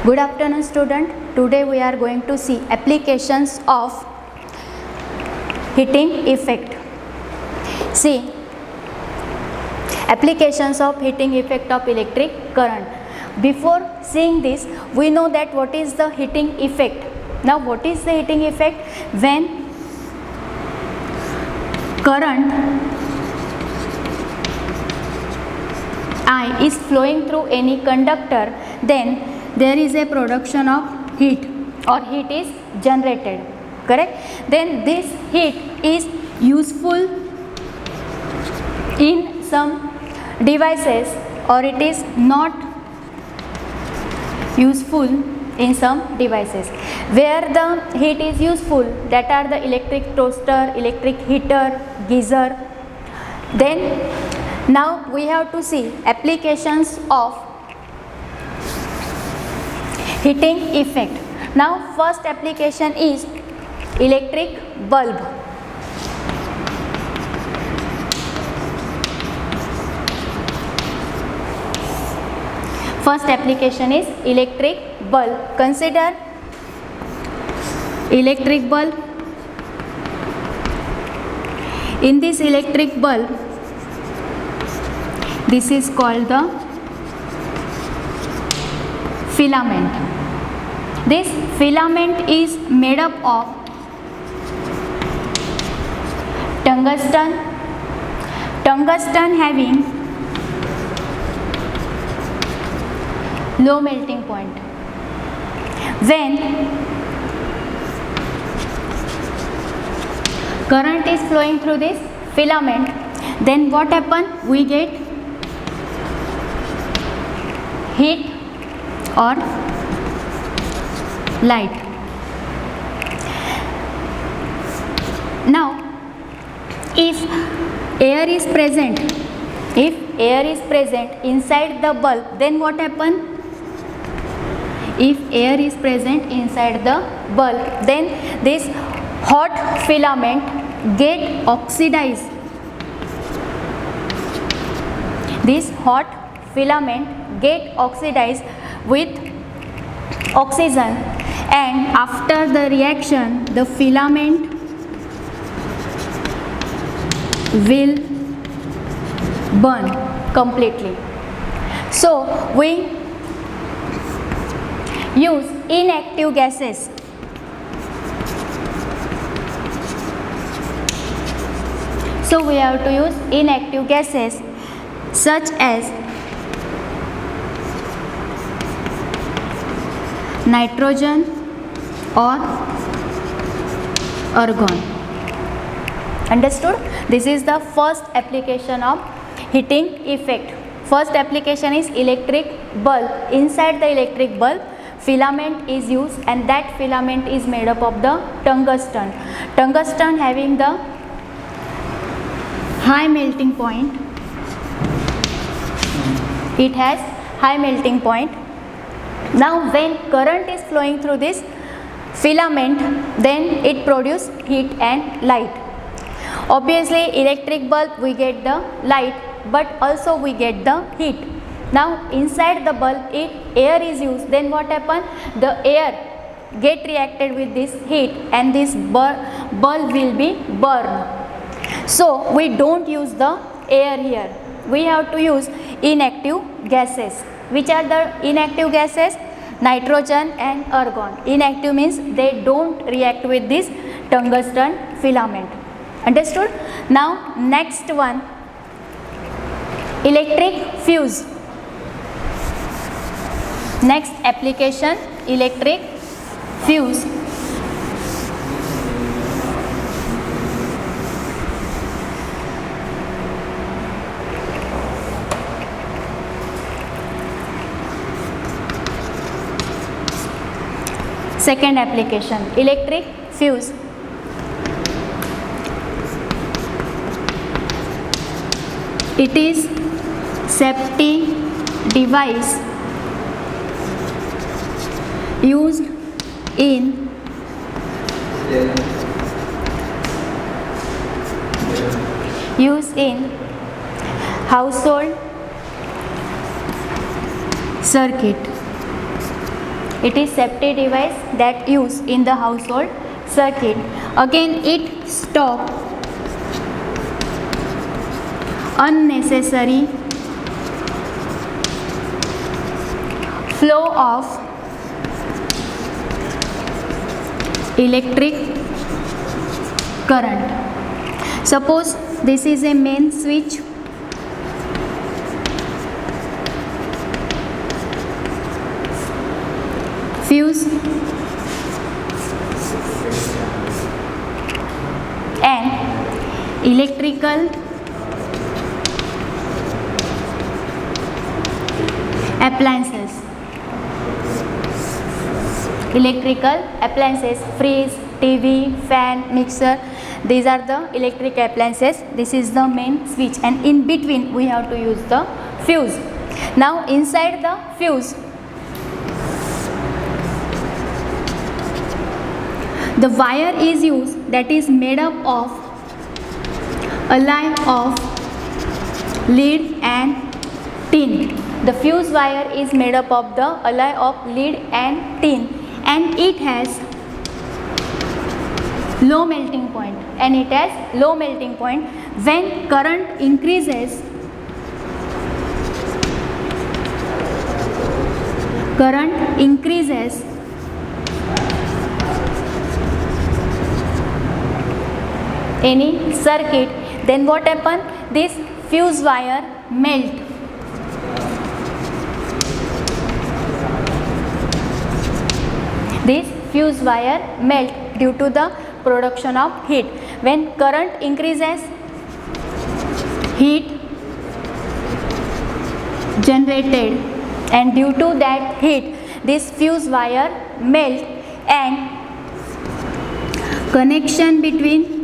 Good afternoon student. Today we are going to see applications of heating effect. See, applications of heating effect of electric current. Before seeing this, we know that what is the heating effect. Now what is the heating effect? When current I is flowing through any conductor, then there is a production of heat or heat is generated, correct? Then this heat is useful in some devices or it is not useful in some devices. Where the heat is useful, that are the electric toaster, electric heater, geyser. Then now we have to see applications of heating effect. Now first application is electric bulb. First application is electric bulb. Consider electric bulb. In this electric bulb, this is called the filament. This filament is made up of tungsten. Tungsten having low melting point. When current is flowing through this filament, then what happens? We get heat or light. Now if air is present, inside the bulb, then what happens? If air is present inside the bulb, then this hot filament get oxidized. This hot filament get oxidized with oxygen, and after the reaction the filament will burn completely. So we use inactive gases. So we have to use inactive gases such as nitrogen or argon. Understood? This is the first application of heating effect. First application is electric bulb. Inside the electric bulb, filament is used, and that filament is made up of the tungsten. Tungsten having the high melting point. It has high melting point. Now when current is flowing through this filament, then it produces heat and light. Obviously electric bulb we get the light, but also we get the heat. Now inside the bulb air is used, then what happens? The air get reacted with this heat and this bulb will be burned. So we don't use the air here. We have to use inactive gases. Which are the inactive gases? Nitrogen and argon. Inactive means they don't react with this tungsten filament. Understood? Now next one, electric fuse. Next application, electric fuse. Second application, electric fuse. It is safety device used in household circuit. It is safety device that used in the household circuit. Again, it stop unnecessary flow of electric current. Suppose this is a main switch. Fuse and electrical appliances. Electrical appliances, fridge, TV, fan, mixer, these are the electric appliances. This is the main switch, and in between we have to use the fuse. Now inside the fuse, the wire is used that is made up of alloy of lead and tin. The fuse wire is made up of the alloy of lead and tin, and it has low melting point, and it has low melting point. When current increases, any circuit, then what happen? This fuse wire melt. This fuse wire melt due to the production of heat. When current increases, heat generated, and due to that heat, this fuse wire melt, and connection between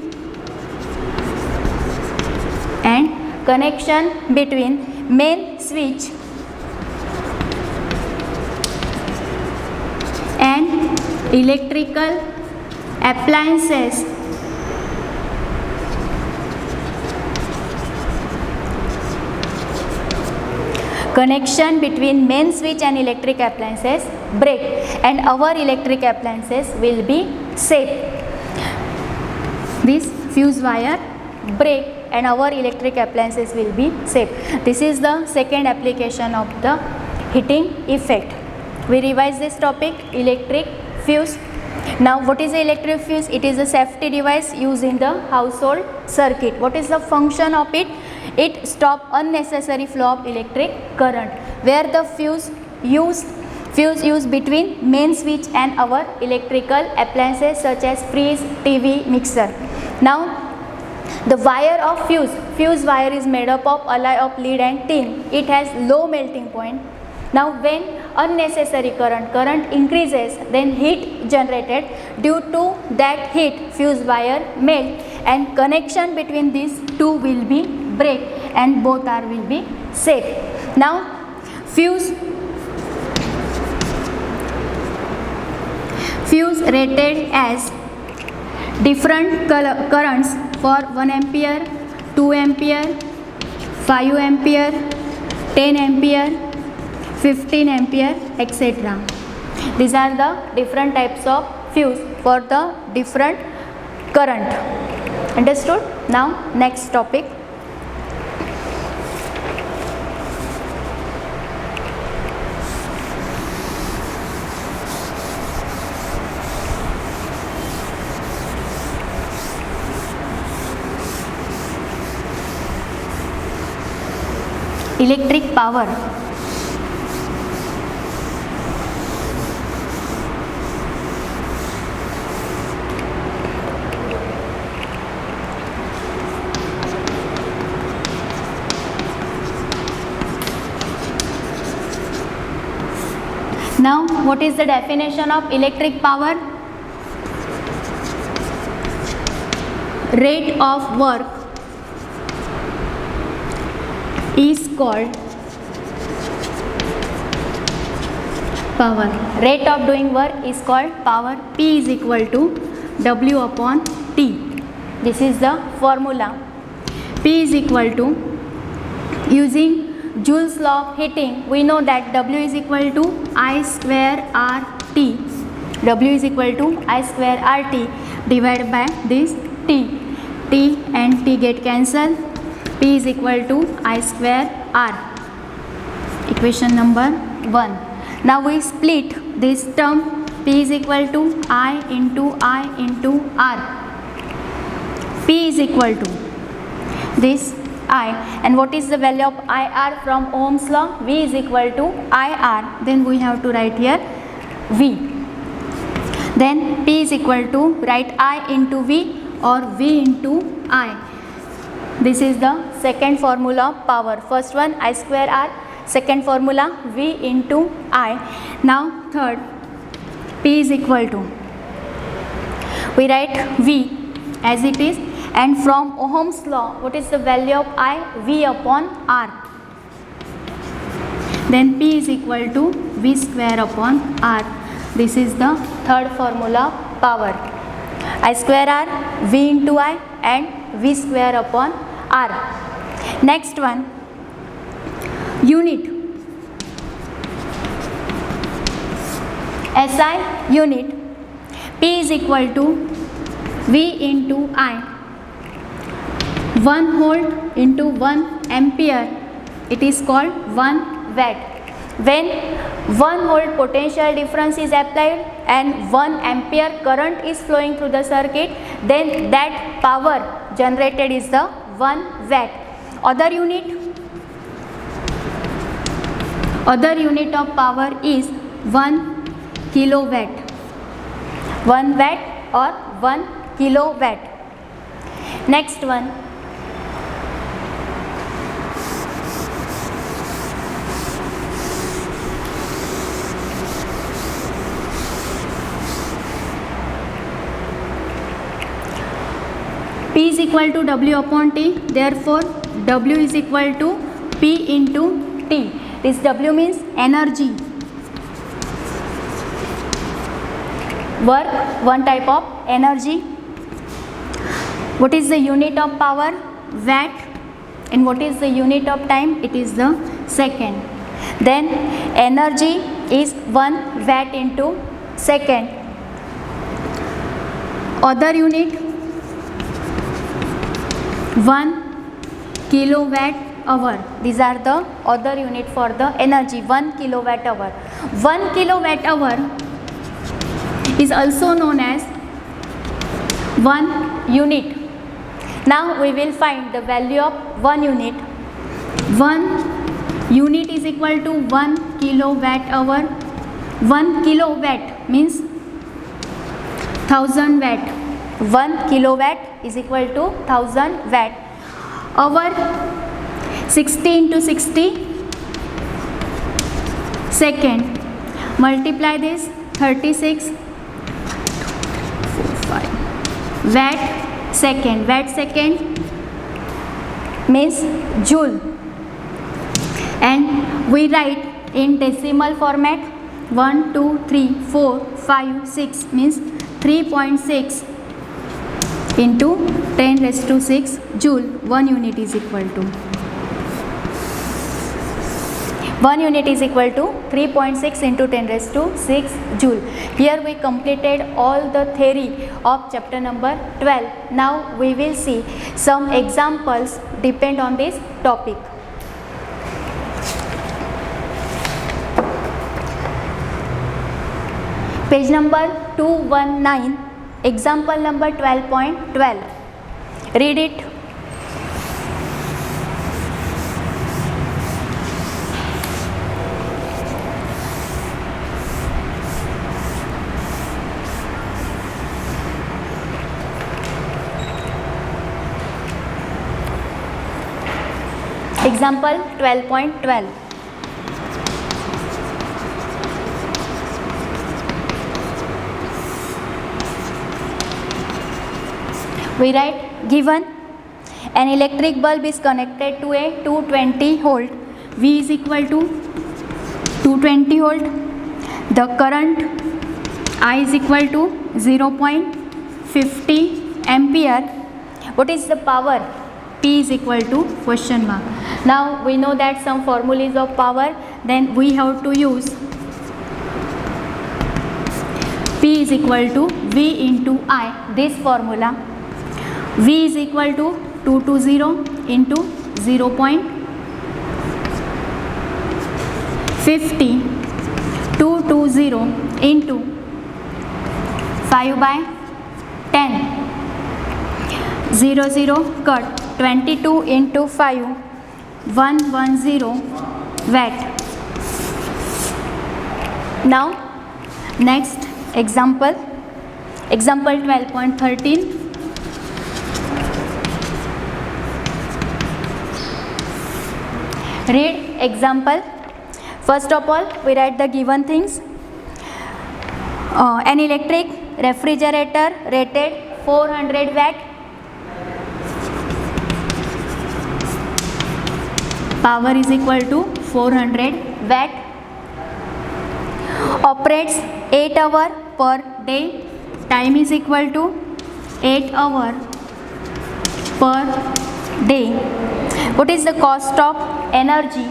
main switch and electrical appliances break, and our electric appliances will be safe. This fuse wire break and our electric appliances will be safe. This is the second application of the heating effect. We revise this topic, electric fuse. Now what is the electric fuse? It is a safety device used in the household circuit. What is the function of it? It stops unnecessary flow of electric current. Where the fuse used between main switch and our electrical appliances such as fridge, TV, mixer. Now the wire of fuse wire is made up of alloy of lead and tin. It has low melting point. Now when unnecessary current increases, then heat generated. Due to that heat, fuse wire melt, and connection between these two will be break, and both will be safe. Now fuse rated as different currents for 1 ampere, 2 ampere, 5 ampere, 10 ampere, 15 ampere, etc. These are the different types of fuse for the different current. Understood? Now next topic. Electric power. Now what is the definition of electric power? Rate of work is called power. Rate of doing work is called power. P is equal to W upon T. This is the formula. P is equal to, using Joule's law of heating, we know that W is equal to I square R W is equal to I square RT divided by this T. T and T get cancelled. P is equal to I square R. Equation number 1. Now we split this term. P is equal to I into R. P is equal to this I, and what is the value of IR from Ohm's law? V is equal to IR. Then we have to write here V. Then P is equal to write I into V or V into I. This is the second formula of power. First one I square R, second formula V into I. Now third, P is equal to, we write V as it is, and from Ohm's law, what is the value of I? V upon R. Then P is equal to V square upon R. This is the third formula of power. I square R, V into I, and V square upon R. Next one, unit. SI unit. P is equal to V into I. 1 volt into 1 ampere, it is called 1 watt. When 1 volt potential difference is applied and 1 ampere current is flowing through the circuit, then that power generated is the 1 watt. Other unit of power is 1 kilowatt. 1 watt or 1 kilowatt. Next one, P is equal to W upon T, therefore W is equal to P into T. This W means energy, work, one type of energy. What is the unit of power? Watt. And what is the unit of time? It is the second. Then energy is 1 watt into second. Other unit, 1 kilowatt hour. These are the other unit for the energy, 1 kilowatt hour. 1 kilowatt hour is also known as 1 unit. Now we will find the value of 1 unit. 1 unit is equal to 1 kilowatt hour. 1 kilowatt means 1000 watt. 1 kilowatt is equal to 1000 watt. Hour, 60 into 60 second. Multiply this, 36 watt second. Watt second means joule, and we write in decimal format. 1, 2, 3, 4, 5, 6 means 3.6 into 10 raised to 6 joule. 1 unit is equal to 3.6 into 10 raised to 6 joule. Here we completed all the theory of chapter number 12. Now we will see some examples depend on this topic. Page number 219, example number 12.12. Read it. Example 12.12. We write, given an electric bulb is connected to a 220 volt, V is equal to 220 volt. The current I is equal to 0.50 ampere. What is the power? P is equal to question mark. Now we know that some formulas of power, then we have to use P is equal to V into I. This formula, V is equal to 220 into 0.50, 220 into 5/10, 0 cut, 22 into 5, 110 watt. Now next example 12.13. Read example. First of all, we write the given things. An electric refrigerator rated 400 watt, power is equal to 400 watt, operates 8 hours per day, time is equal to 8 hours per day. What is the cost of energy?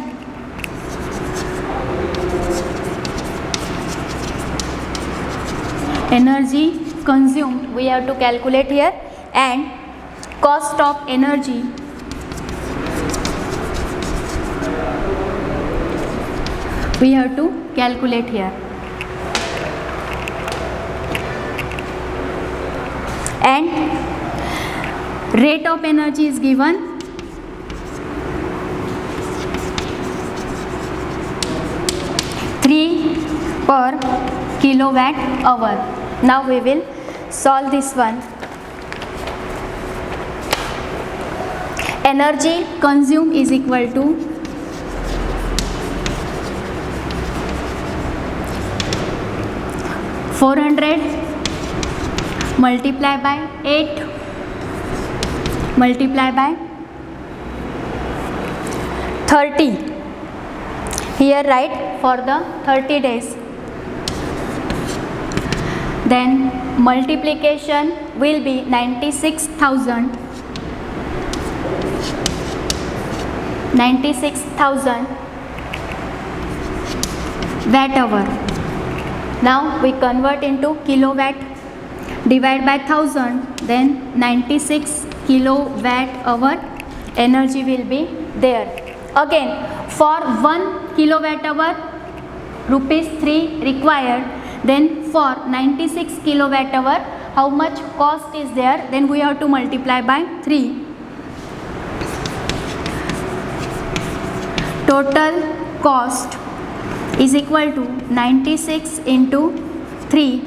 Energy consumed we have to calculate here, and cost of energy we have to calculate here. And rate of energy is given, per kilowatt hour. Now we will solve this one. Energy consumed is equal to (400) multiplied by 8 multiplied by 30. Here write for the 30 days. Then multiplication will be 96,000 watt hour. Now we convert into kilowatt, divide by 1000, then 96 kilowatt hour energy will be there. Again, for 1 kilowatt hour ₹3 required. Then for 96 kilowatt hour, how much cost is there? Then we have to multiply by 3. Total cost is equal to 96 into 3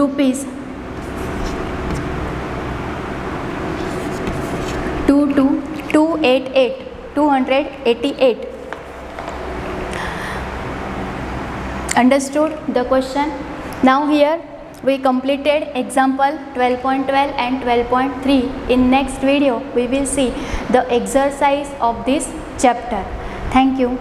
rupees 288. Understood the question? Now here we completed example 12.12 and 12.3. In next video we will see the exercise of this chapter. Thank you.